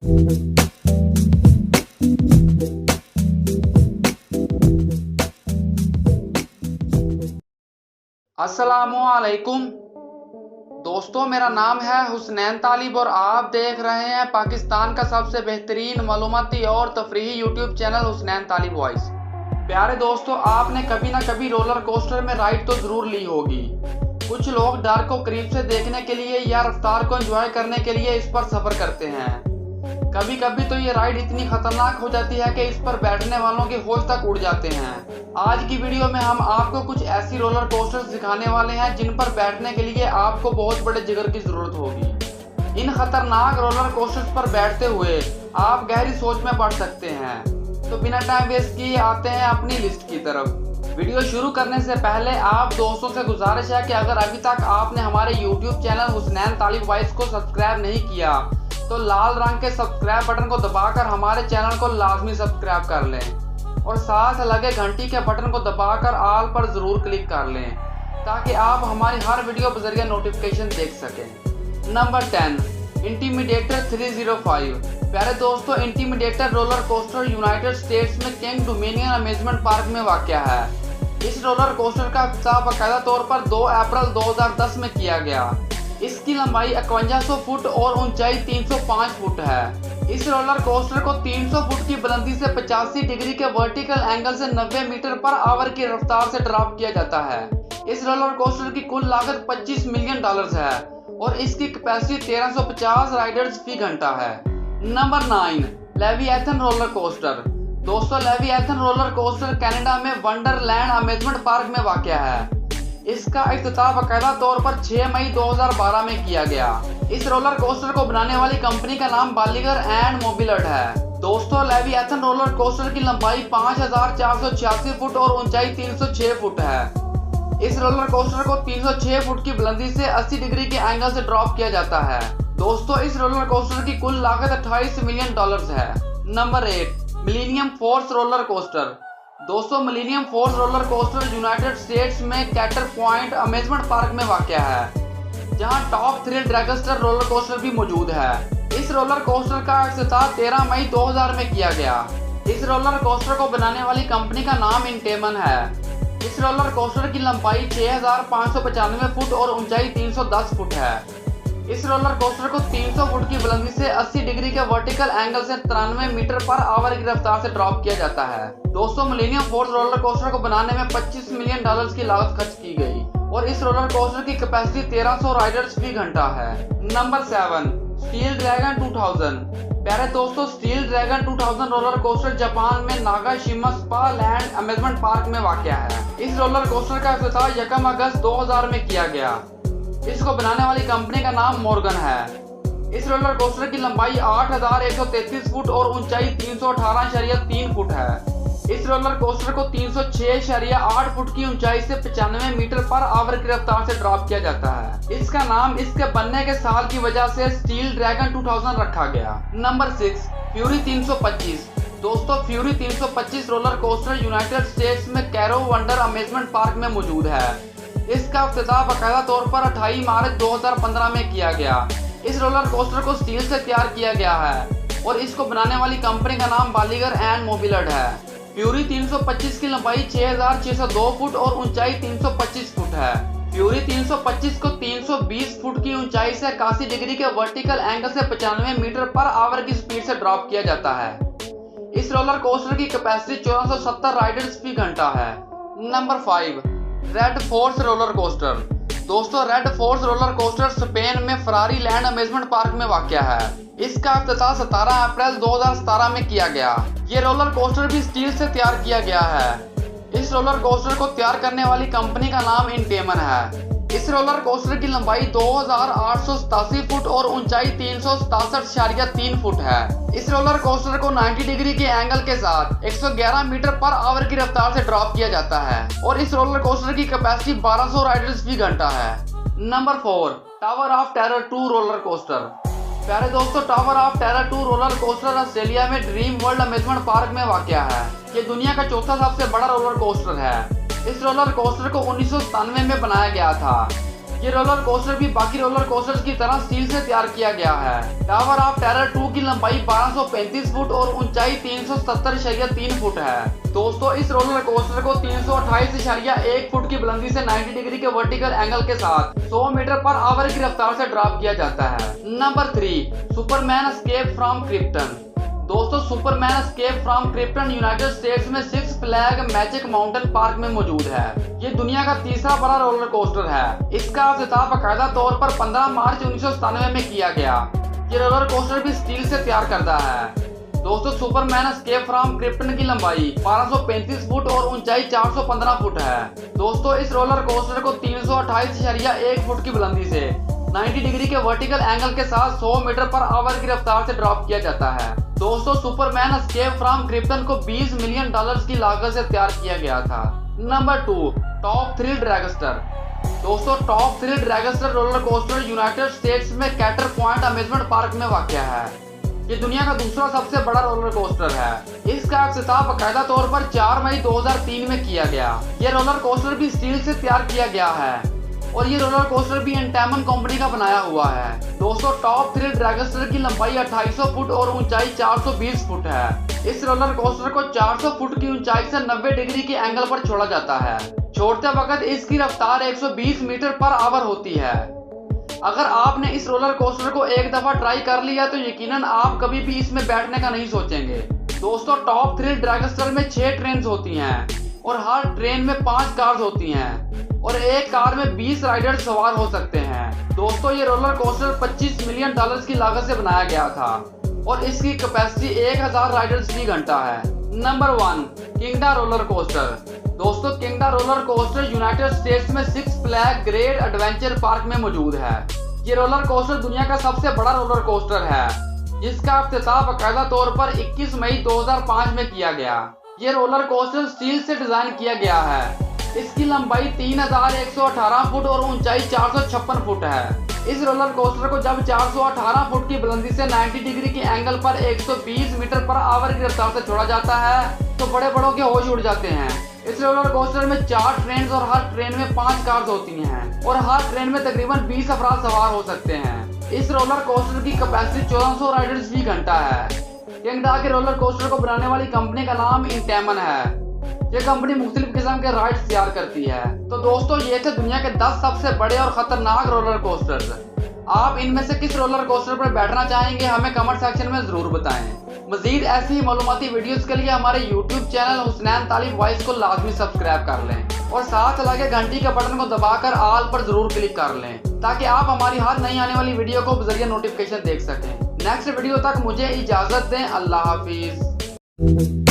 अस्सलामुअलैकुम दोस्तों, मेरा नाम है हुसनैन तालिब और आप देख रहे हैं पाकिस्तान का सबसे बेहतरीन मालूमाती और तफरीही यूट्यूब चैनल हुसनैन तालिब वॉइस। प्यारे दोस्तों, आपने कभी ना कभी रोलर कोस्टर में राइड तो ज़रूर ली होगी। कुछ लोग डर को करीब से देखने के लिए या रफ्तार को एंजॉय करने के लिए इस पर सफ़र करते हैं। कभी कभी तो ये राइड इतनी खतरनाक हो जाती है कि इस पर बैठने वालों के होश तक उड़ जाते हैं। आज की वीडियो में हम आपको कुछ ऐसी रोलर कोस्टर्स दिखाने वाले हैं जिन पर बैठने के लिए आपको बहुत बड़े जिगर की जरूरत होगी। इन खतरनाक रोलर कोस्टर्स पर बैठते हुए आप गहरी सोच में पड़ सकते हैं। तो बिना टाइम वेस्ट किए आते हैं अपनी लिस्ट की तरफ। वीडियो शुरू करने से पहले आप दोस्तों से गुजारिश है कि अगर अभी तक आपने हमारे यूट्यूब चैनल हुसनैन तालिब वॉइस को सब्सक्राइब नहीं किया तो लाल रंग के सब्सक्राइब बटन को दबाकर हमारे चैनल को लाजमी सब्सक्राइब कर लें और साथ लगे घंटी के बटन को दबाकर ऑल पर ज़रूर क्लिक कर लें ताकि आप हमारी हर वीडियो के जरिए नोटिफिकेशन देख सकें। नंबर 10, इंटीमिडेटर 305। प्यारे दोस्तों, इंटीमिडेटर रोलर कोस्टर यूनाइटेड स्टेट्स में किंग डोमिनियन अम्यूजमेंट पार्क में वाक़या है। इस रोलर कोस्टर का इफ्तिताह बाकायदा तौर पर 2 अप्रैल 2010 में किया गया। इसकी लंबाई 5100 फुट और ऊंचाई 305 फुट है। इस रोलर कोस्टर को 300 फुट की बुलंदी से 85 डिग्री के वर्टिकल एंगल से 90 मीटर पर आवर की रफ्तार से ड्रॉप किया जाता है। इस रोलर कोस्टर की कुल लागत $25 मिलियन है और इसकी कैपेसिटी 1350 राइडर्स फी घंटा है। Number 9, leviathan roller coaster. दोस्तों, लेविएथन रोलर कोस्टर कनाडा में वंडरलैंड अम्यूजमेंट पार्क में वाक़या है। इसका इफ्तिताह बाकायदा तौर पर 6 मई 2012 में किया गया। इस रोलर कोस्टर को बनाने वाली कंपनी का नाम बालिगर एंड मोबिलट है। दोस्तों, लेविएथन रोलर कोस्टर की लंबाई 5486 फुट और ऊंचाई 306 फुट है। इस रोलर कोस्टर को 306 फुट की बुलंदी से 80 डिग्री के एंगल से ड्रॉप किया जाता है। दोस्तों, इस रोलर कोस्टर की कुल लागत $28 मिलियन है। Number 8, Millennium Force roller coaster. दोस्तों, Millennium Force roller coaster United States में कैटर पॉइंट अम्यूजमेंट पार्क में वाक़या है, जहां Top Thrill Dragster roller coaster भी मौजूद है। इस रोलर कोस्टर का इफ्तिताह 13 मई 2000 में किया गया। इस रोलर कोस्टर को बनाने वाली कंपनी का नाम इंटेमन है। इस रोलर कोस्टर की लंबाई 6595 फुट और ऊंचाई 310 फुट है। इस रोलर कोस्टर को 300 फुट की बुलंदी से 80 डिग्री के वर्टिकल एंगल से 93 मीटर पर आवर की रफ्तार से ड्रॉप किया जाता है। दोस्तों, मिलेनियम फोर्स रोलर कोस्टर को बनाने में $25 मिलियन की लागत खर्च की गई और इस रोलर कोस्टर की कैपेसिटी 1300 राइडर्स फी घंटा है। Number 7, steel dragon 2000। प्यारे दोस्तों, steel dragon 2000 roller coaster Japan में नागाशिमा स्पा लैंड अम्यूजमेंट पार्क में वाक़या है। इस रोलर कोस्टर का इफ्तिताह 1 अगस्त 2000 में किया गया। इसको बनाने वाली कंपनी का नाम मॉर्गन है। इस रोलर कोस्टर की लंबाई 8133 फुट और ऊंचाई 318.3 फुट है। इस रोलर कोस्टर को 306.8 फुट की ऊंचाई से 95 मीटर पर आवर की रफ्तार से ड्रॉप किया जाता है। इसका नाम इसके बनने के साल की वजह से स्टील ड्रैगन 2000 रखा गया। Number 6, fury 325। दोस्तों, fury 325 roller coaster United States में कैरो वंडर अम्यूजमेंट पार्क में मौजूद है। इसका इफ्तिताह बाकायदा तौर पर 28 मार्च 2015 में किया गया। इस रोलर कोस्टर को स्टील से तैयार किया गया है और इसको बनाने वाली कंपनी का नाम बालिगर एंड मोबिलट है। फ्यूरी 325 की लंबाई 6602 फुट और ऊंचाई 325 फुट है। फ्यूरी 325 को 320 फुट की ऊंचाई से 81 डिग्री के वर्टिकल एंगल से 95 मीटर पर आवर की स्पीड से ड्रॉप किया जाता है। इस रोलर कोस्टर की कैपेसिटी 1470 राइडर्स फी घंटा है। Number 5, Red Force roller coaster. दोस्तों, Red Force roller coaster Spain में फरारी लैंड अम्यूजमेंट पार्क में वाक़या है। इसका इफ्तिताह 17 अप्रैल 2017 में किया गया। ये रोलर कोस्टर भी स्टील से तैयार किया गया है। इस रोलर कोस्टर को तैयार करने वाली कंपनी का नाम इंटेमन है। इस रोलर कोस्टर की लंबाई 2887 फुट और ऊंचाई 367.3 फुट है। इस रोलर कोस्टर को 90 डिग्री के एंगल के साथ 111 मीटर पर आवर की रफ्तार से ड्रॉप किया जाता है और इस रोलर कोस्टर की कैपेसिटी 1200 राइडर्स फी घंटा है। Number 4, tower of terror 2 roller coaster. प्यारे दोस्तों, tower of terror 2 roller coaster Australia में ड्रीम वर्ल्ड अम्यूजमेंट पार्क में वाक़या है। ये दुनिया का चौथा सबसे बड़ा रोलर कोस्टर है। इस रोलर कोस्टर को 1997 में बनाया गया था। ये रोलर कोस्टर भी बाकी रोलर कोस्टर्स की तरह स्टील से तैयार किया गया है। टावर ऑफ टेरर 2 की लंबाई 1235 फुट और ऊंचाई 370.3 फुट है। दोस्तों इस रोलर कोस्टर को 328.1 फुट की बुलंदी से 90 डिग्री के वर्टिकल एंगल के साथ 100 मीटर पर आवर की रफ्तार से ड्रॉप किया जाता है। Number 3, Superman escape from Krypton. दोस्तों Superman escape from Krypton United States में Six Flag Magic Mountain park में मौजूद है। ये दुनिया का तीसरा बड़ा रोलर कोस्टर है। इसका इफ्तिताह बाकायदा तौर पर 15 मार्च 1997 में किया गया। ये रोलर कोस्टर भी स्टील से तैयार करता है। दोस्तों सुपरमैन एस्केप फ्रॉम क्रिप्टन की लंबाई 1235 फुट और ऊंचाई 415 फुट है। दोस्तों इस रोलर कोस्टर को 328.1 फुट की बुलंदी से 90 डिग्री के वर्टिकल एंगल के साथ 100 मीटर पर आवर की रफ्तार से ड्रॉप किया जाता है। दोस्तों सुपरमैन एस्केप फ्रॉम क्रिप्टन को $20 मिलियन की लागत से तैयार किया गया था। Number 2, Top Thrill Dragster. दोस्तों Top Thrill Dragster roller coaster United States में कैटर पॉइंट अम्यूजमेंट पार्क में वाक़ है। ये दुनिया का दूसरा सबसे बड़ा रोलर कोस्टर है। इसका इफ्तिताह बाकायदा तौर पर 4 मई 2003 में किया गया। ये रोलर कोस्टर भी स्टील से तैयार किया गया है और ये रोलर कोस्टर भी एंटेमन कंपनी का बनाया हुआ है। दोस्तों टॉप थ्रिल ड्रैगस्टर की लंबाई 2800 फुट और ऊंचाई 420 फुट है। इस रोलर कोस्टर को 400 फुट की ऊंचाई से 90 डिग्री के एंगल पर छोड़ा जाता है। छोड़ते वक्त इसकी रफ्तार 120 मीटर पर आवर होती है। अगर आपने इस रोलर कोस्टर को एक दफा ट्राई कर लिया तो यकीनन आप कभी भी इसमें बैठने का नहीं सोचेंगे। दोस्तों टॉप थ्रिल ड्रैगस्टर में 6 ट्रेन होती हैं और हर ट्रेन में 5 कार्स होती हैं और एक कार में 20 राइडर्स सवार हो सकते हैं। दोस्तों ये रोलर कोस्टर $25 मिलियन की लागत से बनाया गया था और इसकी कैपेसिटी 1000 राइडर्स फी घंटा है। Number 1, Kingda roller coaster. दोस्तों Kingda roller coaster United States में Six Flag Great Adventure park में मौजूद है। ये रोलर कोस्टर दुनिया का सबसे बड़ा रोलर कोस्टर है जिसका इफ्तिताह बाकायदा तौर पर 21 मई 2005 में किया गया। ये रोलर कोस्टर स्टील से डिजाइन किया गया है। इसकी लंबाई 3118 फुट और ऊंचाई 456 फुट है। इस रोलर कोस्टर को जब 418 फुट की बुलंदी से 90 डिग्री के एंगल पर 120 मीटर पर आवर की रफ्तार से छोड़ा जाता है तो बड़े बड़ों के होश उड़ जाते हैं। इस रोलर कोस्टर में 4 ट्रेन और हर ट्रेन में 5 कार्स होती हैं और हर ट्रेन में तकरीबन 20 अफराद सवार हो सकते हैं। इस रोलर कोस्टर की कैपेसिटी 1400 राइडर्स फी घंटा है। किंगडा के रोलर कोस्टर को बनाने वाली कंपनी का नाम एंटेमन है। ये कंपनी मुख्तलिफ किस्म के राइड्स तैयार करती है। तो दोस्तों ये थे दुनिया के 10 सबसे बड़े और खतरनाक रोलर कोस्टर्स। आप इनमें से किस रोलर कोस्टर पर बैठना चाहेंगे हमें कमेंट सेक्शन में जरूर बताएं। मजीद ऐसी ही मालूमाती वीडियोस के लिए हमारे YouTube चैनल हुसनैन तालिब वॉइस को लाजमी सब्सक्राइब कर लें और साथ लगे घंटी के बटन को दबाकर ऑल पर जरूर क्लिक कर लें ताकि आप हमारी हर नई आने वाली वीडियो को बजरिया नोटिफिकेशन देख सकें। नेक्स्ट वीडियो तक मुझे इजाजत दें। अल्लाह हाफिज।